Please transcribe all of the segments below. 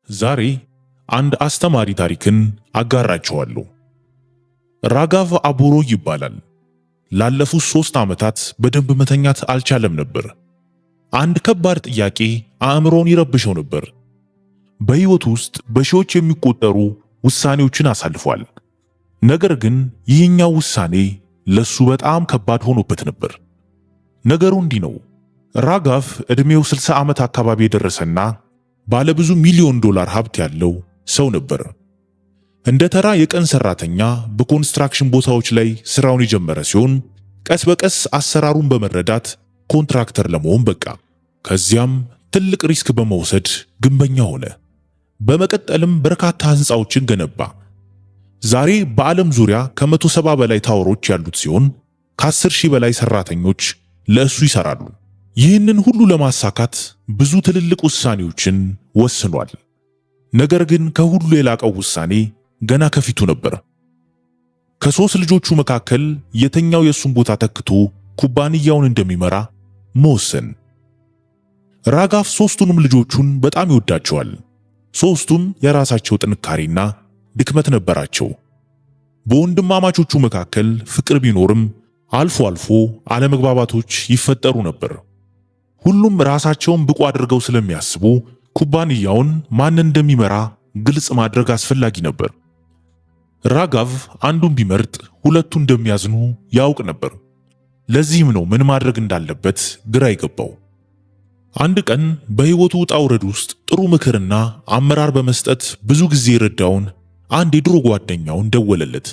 ዛሬ አንድ አስተማሪ ታሪክን አጋራችኋለሁ። ራጋቭ አቦሮ ይባላል። ላለፉት 3 ዓመታት በደንብ መተኛት አልቻለም ነበር። አንድ ከባድ ጥያቄ አእምሮውን ይረብሸው ነበር። በሕይወቱ ውስጥ በሺዎች የሚቆጠሩ ውሳኔዎችን አሳልፏል። ነገር ግን ይህኛው ውሳኔ ለሱ በጣም ከባድ ሆኖበት ነበር። ነገሩ እንዲህ ነው። ራጋቭ ዕድሜው 60 ዓመት አካባቢ የደረሰና ባለብዙ ሚሊዮን ዶላር ሀብት ያለው ሰው ነበር። እንደ ተራ የቀን ሰራተኛ በኮንስትራክሽን ቦታዎች ላይ ስራውን የጀመረ ሲሆን ቀስ በቀስ አሰራሩን በመረዳት ኮንትራክተር ለመሆን በቃ። ከዚያም ትልቅ ሪስክ በመውሰድ ግንበኛ ሆነ። በመቀጠልም በርካታ ህንፃዎችን ገነባ። ዛሬ በዓለም ዙሪያ ከ170 በላይ ታወሮች ያሉት ሲሆን ከ10,000 በላይ ሰራተኞች ለእሱ ይሰራሉ። ይህንን ሁሉ ለማሳካት ብዙ ትልልቅ ውሳኔዎችን ወስኗል። ነገር ግን ከሁሉ የላቀው ውሳኔ ገና ከፊቱ ነበር። ከ3 ልጆቹ መካከል የተኛው የሱን ቦታ ተክቶ ኩባንያውን እንደሚመራ መወሰን። ራጋቭ 3ቱንም ልጆቹን በጣም ይወዳቸዋል። 3ቱም የራሳቸው ጥንካሬና ድክመት ነበራቸው። በወንድማማቾቹ መካከል ፍቅር ቢኖርም አልፎ አልፎ አለመግባባቶች ይፈጠሩ ነበር። ሁሉም ራሳቸውን ብቁ አድርገው ስለሚያስቡ ኩባንያውን ማን እንደሚመራ ግልጽ ማድረግ አስፈላጊ ነበር። ራጋቭ አንዱን ቢመርጥ ሁለቱ እንደሚያዝኑ ያውቅ ነበር። ለዚህም ነው ምን ማድረግ እንዳለበት ግራ ይገባው። አንድ ቀን በሕይወቱ ውጣ ውረድ ውስጥ ጥሩ ምክርና አመራር በመስጠት ብዙ ጊዜ የረዳውን አንድ የድሮ ጓደኛውን ደወለለት።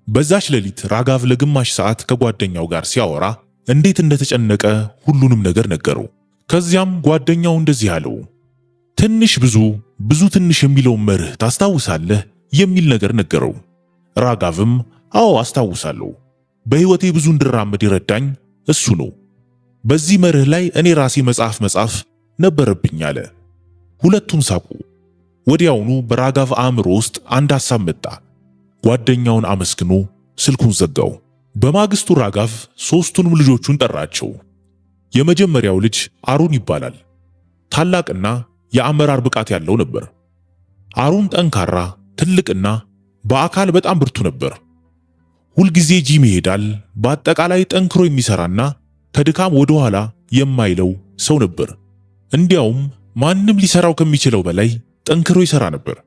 በዛች ሌሊት ራጋቭ ለግማሽ ሰዓት ከጓደኛው ጋር ሲያወራ እንዴት እንደተጨነቀ ሁሉንም ነገር ነገረው። ከዚያም ጓደኛው እንደዚህ አለው፣ ትንሽ ብዙ፣ ብዙ ትንሽ የሚለውን መርህ ታስታውሳለህ የሚል ነገር ነገረው። ራጋቭም አዎ አስታውሳለሁ፣ በሕይወቴ ብዙ እንድራመድ ይረዳኝ እሱ ነው። በዚህ መርህ ላይ እኔ ራሴ መጽሐፍ ነበረብኝ አለ። ሁለቱም ሳቁ። ወዲያውኑ በራጋቭ አእምሮ ውስጥ አንድ ሐሳብ መጣ። ጓደኛውን አመስግኖ ስልኩን ዘጋው። በማግስቱ ራጋቭ 3ቱንም ልጆቹን ጠራቸው። የመጀመሪያው ልጅ አሩን ይባላል። ታላቅና የአመራር ብቃት ያለው ነበር። አሩን ጠንካራ፣ ትልቅና በአካል በጣም ብርቱ ነበር። ሁልጊዜ ጂም ይሄዳል። በአጠቃላይ ጠንክሮ የሚሰራና ከድካም ወደ ኋላ የማይለው ሰው ነበር። እንዲያውም ማንም ሊሰራው ከሚችለው በላይ ጠንክሮ ይሰራ ነበር።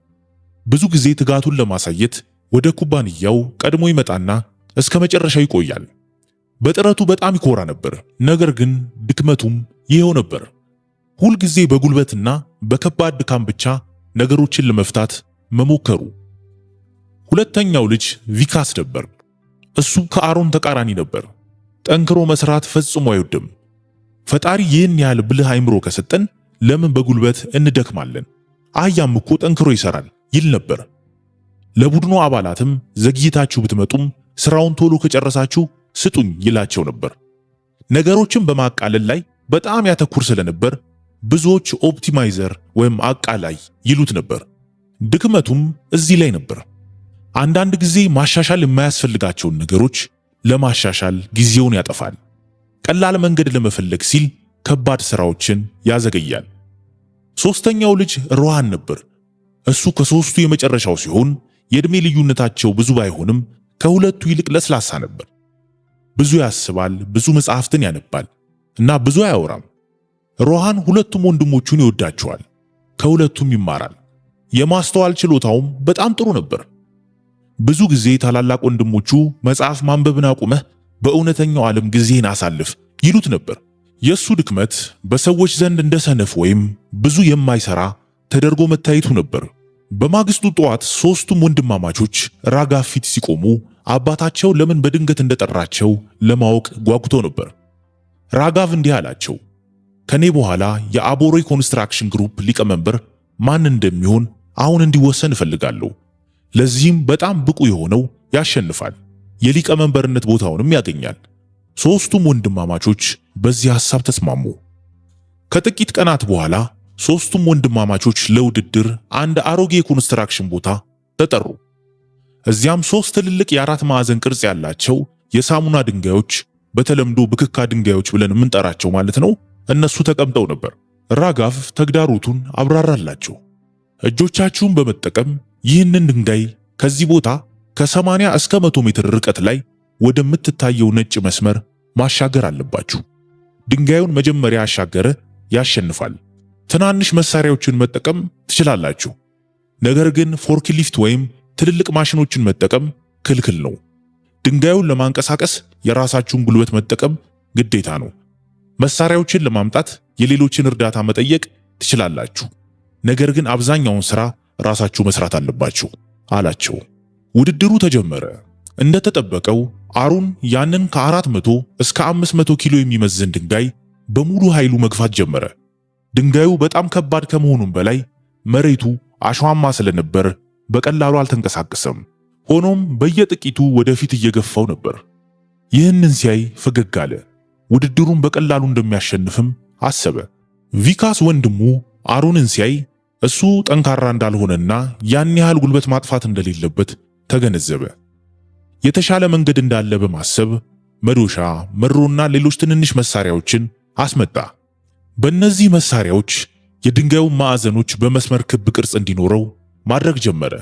ብዙ ጊዜ ትጋቱን ለማሳየት ወደ ኩባንያው ቀድሞ ይመጣና እስከ መጨረሻው ይቆያል። በጥረቱ በጣም ይኮራ ነበር። ነገር ግን ድክመቱም ይሄው ነበር። ሁልጊዜ በጉልበትና በከባድ ድካም ብቻ ነገሮችን ለመፍታት መሞከሩ። ሁለተኛው ልጅ ቪካስ ነበር። እሱ ከአሮን ተቃራኒ ነበር። ጠንክሮ መስራት ፈጽሞ አይወድም። ፈጣሪ ይህን ያህል ብልህ አይምሮ ከሰጠን ለምን በጉልበት እንደክማለን? አህያም እኮ ጠንክሮ ይሰራል ይል ነበር። ለቡድኑ አባላትም ዘግይታችሁ ብትመጡም ስራውን ቶሎ ከጨረሳችሁ ስጡኝ ይላቸው ነበር። ነገሮችን በማቃለል ላይ በጣም ያተኩር ስለነበር ብዙዎች ኦፕቲማይዘር ወይም አቃላይ ይሉት ነበር። ድክመቱም እዚህ ላይ ነበር። አንዳንድ ጊዜ ማሻሻል የማያስፈልጋቸውን ነገሮች ለማሻሻል ጊዜውን ያጠፋል። ቀላል መንገድ ለመፈለግ ሲል ከባድ ስራዎችን ያዘገያል። 3ኛው ልጅ ሮሃን ነበር። እሱ ከ3ቱ የመጨረሻው ሲሆን የዕድሜ ልዩነታቸው ብዙ ባይሆንም ከሁለቱ ይልቅ ለስላሳ ነበር። ብዙ ያስባል፣ ብዙ መጽሐፍትን ያነባል እና ብዙ አያወራም። ሮሃን ሁለቱም ወንድሞቹን ይወዳቸዋል፣ ከሁለቱም ይማራል። የማስተዋል ችሎታውም በጣም ጥሩ ነበር። ብዙ ጊዜ ታላላቅ ወንድሞቹ መጽሐፍ ማንበብን አቁመህ በእውነተኛው ዓለም ጊዜህን አሳልፍ ይሉት ነበር። የሱ ድክመት በሰዎች ዘንድ እንደ ሰነፍ ወይም ብዙ የማይሰራ ተደርጎ መታየቱ ነበር። በማግስቱ ጠዋት 3ቱም ወንድማማቾች ራጋቭ ፊት ሲቆሙ አባታቸው ለምን በድንገት እንደጠራቸው ለማወቅ ጓጉተው ነበር። ራጋቭ እንዲህ አላቸው፣ ከኔ በኋላ የአቦሮ ኮንስትራክሽን ግሩፕ ሊቀመንበር ማን እንደሚሆን አሁን እንዲወሰን እፈልጋለሁ። ለዚህም በጣም ብቁ የሆነው ያሸንፋል፣ የሊቀመንበርነት ቦታውንም ያገኛል። 3ቱም ወንድማማቾች በዚህ ሐሳብ ተስማሙ። ከጥቂት ቀናት በኋላ 3ቱም ወንድማማቾች ለውድድር አንድ አሮጌ የኮንስትራክሽን ቦታ ተጠሩ። እዚያም 3 ትልልቅ የ4 ማዕዘን ቅርጽ ያላቸው የሳሙና ድንጋዮች፣ በተለምዶ ብክካ ድንጋዮች ብለን የምንጠራቸው ማለት ነው፣ እነሱ ተቀምጠው ነበር። ራጋቭ ተግዳሮቱን አብራራላቸው። እጆቻችሁን በመጠቀም ይህንን ድንጋይ ከዚህ ቦታ ከ80 እስከ 100 ሜትር ርቀት ላይ ወደምትታየው ነጭ መስመር ማሻገር አለባችሁ። ድንጋዩን መጀመሪያ ያሻገረ ያሸንፋል። ትናንሽ መሳሪያዎችን መጠቀም ትችላላችሁ፣ ነገር ግን ፎርክሊፍት ወይም ትልልቅ ማሽኖችን መጠቀም ክልክል ነው። ድንጋዩን ለማንቀሳቀስ የራሳችሁን ጉልበት መጠቀም ግዴታ ነው። መሳሪያዎችን ለማምጣት የሌሎችን እርዳታ መጠየቅ ትችላላችሁ፣ ነገር ግን አብዛኛውን ሥራ ራሳችሁ መስራት አለባችሁ አላቸው። ውድድሩ ተጀመረ። እንደተጠበቀው አሮን ያንን ከ400 እስከ 500 ኪሎ የሚመዝን ድንጋይ በሙሉ ኃይሉ መግፋት ጀመረ። ድንጋዩ በጣም ከባድ ከመሆኑም በላይ መሬቱ አሸዋማ ስለነበር በቀላሉ አልተንቀሳቀሰም። ሆኖም በየጥቂቱ ወደፊት እየገፋው ነበር። ይህንን ሲያይ ፈገግ አለ። ውድድሩን በቀላሉ እንደሚያሸንፍም አሰበ። ቪካስ ወንድሙ አሮንን ሲያይ እሱ ጠንካራ እንዳልሆነና ያን ያህል ጉልበት ማጥፋት እንደሌለበት ተገነዘበ። የተሻለ መንገድ እንዳለ በማሰብ መዶሻ፣ መሮና ሌሎች ትንንሽ መሳሪያዎችን አስመጣ። በእነዚህ መሳሪያዎች የድንጋዩን ማዕዘኖች በመስመር ክብ ቅርጽ እንዲኖረው ማድረግ ጀመረ።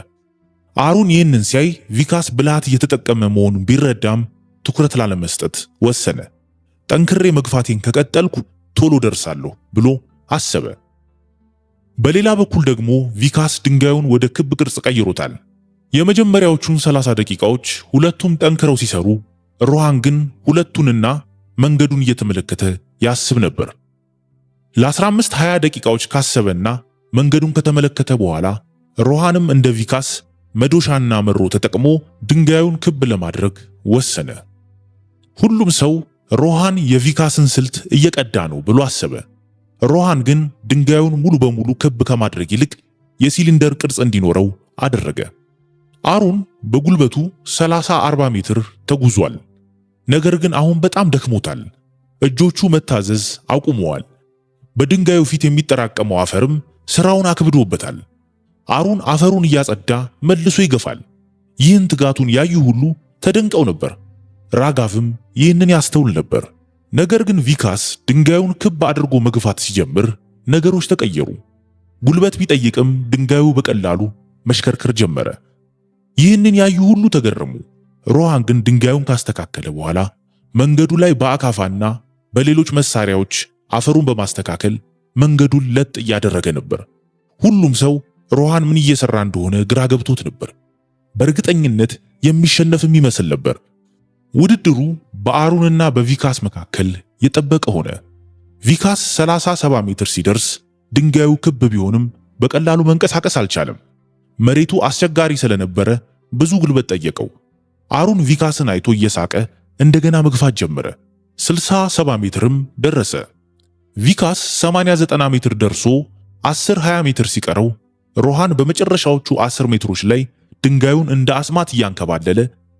አሮን ይህንን ሲያይ ቪካስ ብልሃት እየተጠቀመ መሆኑን ቢረዳም ትኩረት ላለመስጠት ወሰነ። ጠንክሬ መግፋቴን ከቀጠልኩ ቶሎ ደርሳለሁ ብሎ አሰበ። በሌላ በኩል ደግሞ ቪካስ ድንጋዩን ወደ ክብ ቅርጽ ቀይሮታል። የመጀመሪያዎቹን 30 ደቂቃዎች ሁለቱም ጠንክረው ሲሰሩ፣ ሮሃን ግን ሁለቱንና መንገዱን እየተመለከተ ያስብ ነበር። ለ15-20 ደቂቃዎች ካሰበና መንገዱን ከተመለከተ በኋላ ሮሃንም እንደ ቪካስ መዶሻና መሮ ተጠቅሞ ድንጋዩን ክብ ለማድረግ ወሰነ። ሁሉም ሰው ሮሃን የቪካስን ስልት እየቀዳ ነው ብሎ አሰበ። ሮሃን ግን ድንጋዩን ሙሉ በሙሉ ክብ ከማድረግ ይልቅ የሲሊንደር ቅርጽ እንዲኖረው አደረገ። አሮን በጉልበቱ 30-40 ሜትር ተጉዟል። ነገር ግን አሁን በጣም ደክሞታል። እጆቹ መታዘዝ አቁመዋል። በድንጋዩ ፊት የሚጠራቀመው አፈርም ስራውን አክብዶበታል። አሮን አፈሩን እያጸዳ መልሶ ይገፋል። ይህን ትጋቱን ያዩ ሁሉ ተደንቀው ነበር። ራጋቭም ይህንን ያስተውል ነበር። ነገር ግን ቪካስ ድንጋዩን ክብ አድርጎ መግፋት ሲጀምር ነገሮች ተቀየሩ። ጉልበት ቢጠይቅም ድንጋዩ በቀላሉ መሽከርከር ጀመረ። ይህንን ያዩ ሁሉ ተገረሙ። ሮሃን ግን ድንጋዩን ካስተካከለ በኋላ መንገዱ ላይ በአካፋና በሌሎች መሳሪያዎች አፈሩን በማስተካከል መንገዱን ለጥ እያደረገ ነበር። ሁሉም ሰው ሮሃን ምን እየሰራ እንደሆነ ግራ ገብቶት ነበር። በእርግጠኝነት የሚሸነፍም ይመስል ነበር። ውድድሩ በአሮንና በቪካስ መካከል የጠበቀ ሆነ። ቪካስ 30-70 ሜትር ሲደርስ ድንጋዩ ክብ ቢሆንም በቀላሉ መንቀሳቀስ አልቻለም። መሬቱ አስቸጋሪ ስለነበረ ብዙ ጉልበት ጠየቀው። አሮን ቪካስን አይቶ እየሳቀ እንደገና መግፋት ጀመረ። 60-70 ሜትርም ደረሰ። ቪካስ 80-90 ሜትር ደርሶ 10-20 ሜትር ሲቀረው ሮሃን በመጨረሻዎቹ 10 ሜትሮች ላይ ድንጋዩን እንደ አስማት እያንከባለለ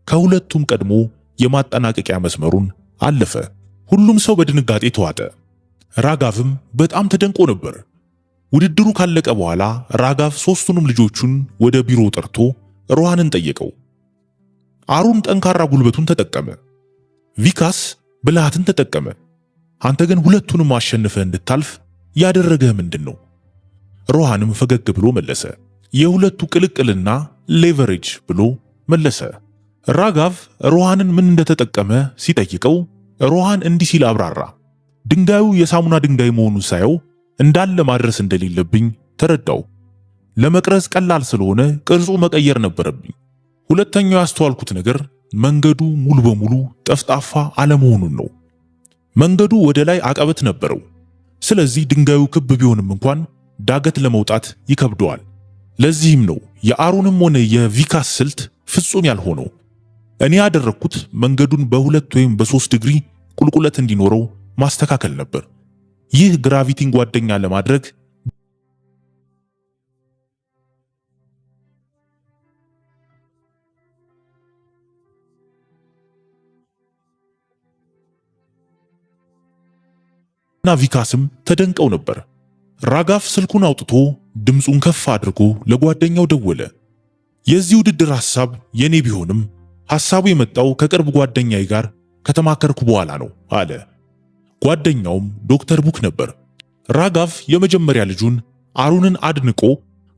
ከሁለቱም ቀድሞ የማጠናቀቂያ መስመሩን አለፈ። ሁሉም ሰው በድንጋጤ ተዋጠ። ራጋቭም በጣም ተደንቆ ነበር። ውድድሩ ካለቀ በኋላ ራጋቭ ሶስቱንም ልጆቹን ወደ ቢሮ ጠርቶ ሮሃንን ጠየቀው። አሮን ጠንካራ ጉልበቱን ተጠቀመ። ቪካስ ብልሃትን ተጠቀመ። አንተ ግን ሁለቱንም አሸንፈህ እንድታልፍ ያደረገህ ምንድነው? ሮሃንም ፈገግ ብሎ መለሰ። የሁለቱ ቅልቅልና ሌቨሬጅ ብሎ መለሰ። ራጋቭ ሮሃንን ምን እንደተጠቀመ ሲጠይቀው ሮሃን እንዲህ ሲል አብራራ። ድንጋዩ የሳሙና ድንጋይ መሆኑን ሳየው እንዳለ ማድረስ እንደሌለብኝ ተረዳው። ለመቅረጽ ቀላል ስለሆነ ቅርጹ መቀየር ነበረብኝ። ሁለተኛው ያስተዋልኩት ነገር መንገዱ ሙሉ በሙሉ ጠፍጣፋ አለመሆኑን ነው። መንገዱ ወደ ላይ አቀበት ነበረው። ስለዚህ ድንጋዩ ክብ ቢሆንም እንኳን ዳገት ለመውጣት ይከብደዋል። ለዚህም ነው የአሮንም ሆነ የቪካስ ስልት ፍጹም ያልሆነው። እኔ ያደረኩት መንገዱን በ2 ወይም በ3 ዲግሪ ቁልቁለት እንዲኖረው ማስተካከል ነበር። ይህ ግራቪቲን ጓደኛ ለማድረግ እና ቪካስም ተደንቀው ነበር። ራጋቭ ስልኩን አውጥቶ ድምፁን ከፍ አድርጎ ለጓደኛው ደወለ። የዚህ ውድድር ሐሳብ የኔ ቢሆንም ሐሳቡ የመጣው ከቅርብ ጓደኛዬ ጋር ከተማከርኩ በኋላ ነው አለ። ጓደኛውም ዶክተር ቡክ ነበር። ራጋቭ የመጀመሪያ ልጁን አሮንን አድንቆ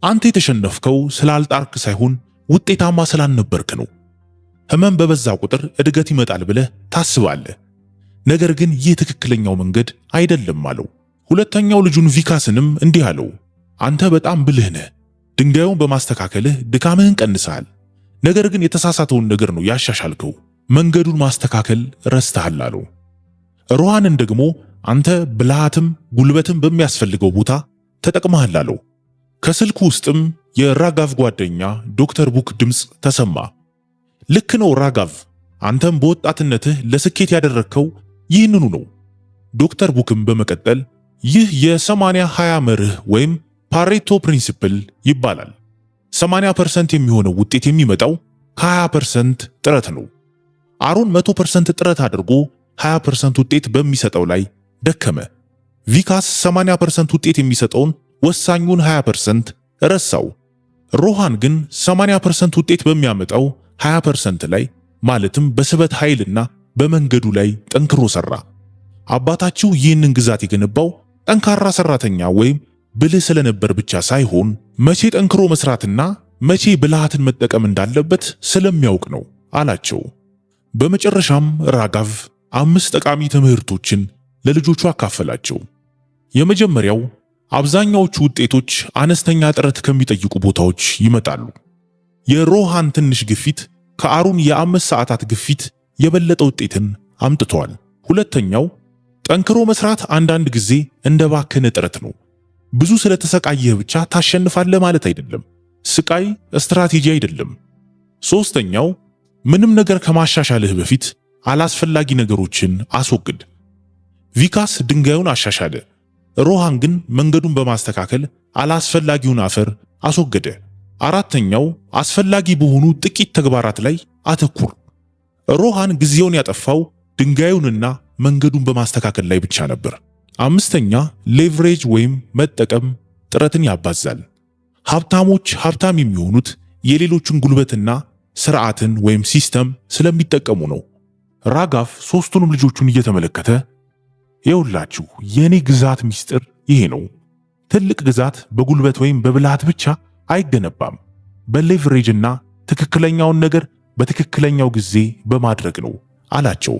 አንተ የተሸነፍከው ስላልጣርክ ሳይሆን ውጤታማ ስላልነበርክ ነው። ህመም በበዛ ቁጥር እድገት ይመጣል ብለህ ታስባለህ። ነገር ግን ይህ ትክክለኛው መንገድ አይደለም አለው። ሁለተኛው ልጁን ቪካስንም እንዲህ አለው፣ አንተ በጣም ብልህ ነህ። ድንጋዩን በማስተካከልህ ድካምህን ቀንሰሃል። ነገር ግን የተሳሳተውን ነገር ነው ያሻሻልከው። መንገዱን ማስተካከል ረስተሃል አለው። ሮሃንን ደግሞ አንተ ብልሃትም ጉልበትም በሚያስፈልገው ቦታ ተጠቅመሃል አለው። ከስልኩ ውስጥም የራጋቭ ጓደኛ ዶክተር ቡክ ድምፅ ተሰማ። ልክ ነው ራጋቭ፣ አንተም በወጣትነትህ ለስኬት ያደረግከው ይህንኑ ነው። ዶክተር ቡክም በመቀጠል ይህ የ80-20 መርህ ወይም ፓሬቶ ፕሪንሲፕል ይባላል። 80% የሚሆነው ውጤት የሚመጣው ከ20% ጥረት ነው። አሮን 100% ጥረት አድርጎ 20% ውጤት በሚሰጠው ላይ ደከመ። ቪካስ 80% ውጤት የሚሰጠውን ወሳኙን 20% ረሳው። ሮሃን ግን 80% ውጤት በሚያመጣው 20% ላይ ማለትም በስበት ኃይልና በመንገዱ ላይ ጠንክሮ ሰራ። አባታችሁ ይህንን ግዛት የገነባው ጠንካራ ሰራተኛ ወይም ብልህ ስለነበር ብቻ ሳይሆን መቼ ጠንክሮ መስራትና መቼ ብልሃትን መጠቀም እንዳለበት ስለሚያውቅ ነው አላቸው። በመጨረሻም ራጋቭ 5 ጠቃሚ ትምህርቶችን ለልጆቹ አካፈላቸው። የመጀመሪያው አብዛኛዎቹ ውጤቶች አነስተኛ ጥረት ከሚጠይቁ ቦታዎች ይመጣሉ። የሮሃን ትንሽ ግፊት ከአሮን የ5 ሰዓታት ግፊት የበለጠ ውጤትን አምጥቷል። ሁለተኛው ጠንክሮ መስራት አንዳንድ ጊዜ እንደ ባከነ ጥረት ነው። ብዙ ስለተሰቃየህ ብቻ ታሸንፋለህ ማለት አይደለም። ስቃይ ስትራቴጂ አይደለም። ሶስተኛው ምንም ነገር ከማሻሻልህ በፊት አላስፈላጊ ነገሮችን አስወግድ። ቪካስ ድንጋዩን አሻሻለ። ሮሃን ግን መንገዱን በማስተካከል አላስፈላጊውን አፈር አስወገደ። አራተኛው አስፈላጊ በሆኑ ጥቂት ተግባራት ላይ አተኩር። ሮሃን ጊዜውን ያጠፋው ድንጋዩንና መንገዱን በማስተካከል ላይ ብቻ ነበር። አምስተኛ ሌቨሬጅ ወይም መጠቀም ጥረትን ያባዛል። ሀብታሞች ሀብታም የሚሆኑት የሌሎችን ጉልበትና ስርዓትን ወይም ሲስተም ስለሚጠቀሙ ነው። ራጋቭ ሶስቱንም ልጆቹን እየተመለከተ ይኸውላችሁ የኔ ግዛት ሚስጥር ይሄ ነው። ትልቅ ግዛት በጉልበት ወይም በብልሃት ብቻ አይገነባም፣ በሌቨሬጅና ትክክለኛውን ነገር በትክክለኛው ጊዜ በማድረግ ነው አላቸው።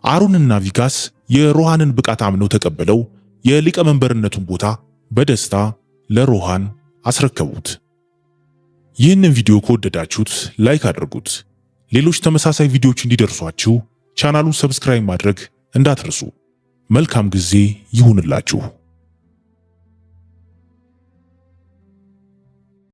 አሮንና ቪካስ የሮሃንን ብቃት አምነው ተቀበለው የሊቀመንበርነቱን ቦታ በደስታ ለሮሃን አስረከቡት። ይህንን ቪዲዮ ከወደዳችሁት ላይክ አድርጉት። ሌሎች ተመሳሳይ ቪዲዮዎች እንዲደርሷችሁ ቻናሉን ሰብስክራይብ ማድረግ እንዳትረሱ። መልካም ጊዜ ይሁንላችሁ።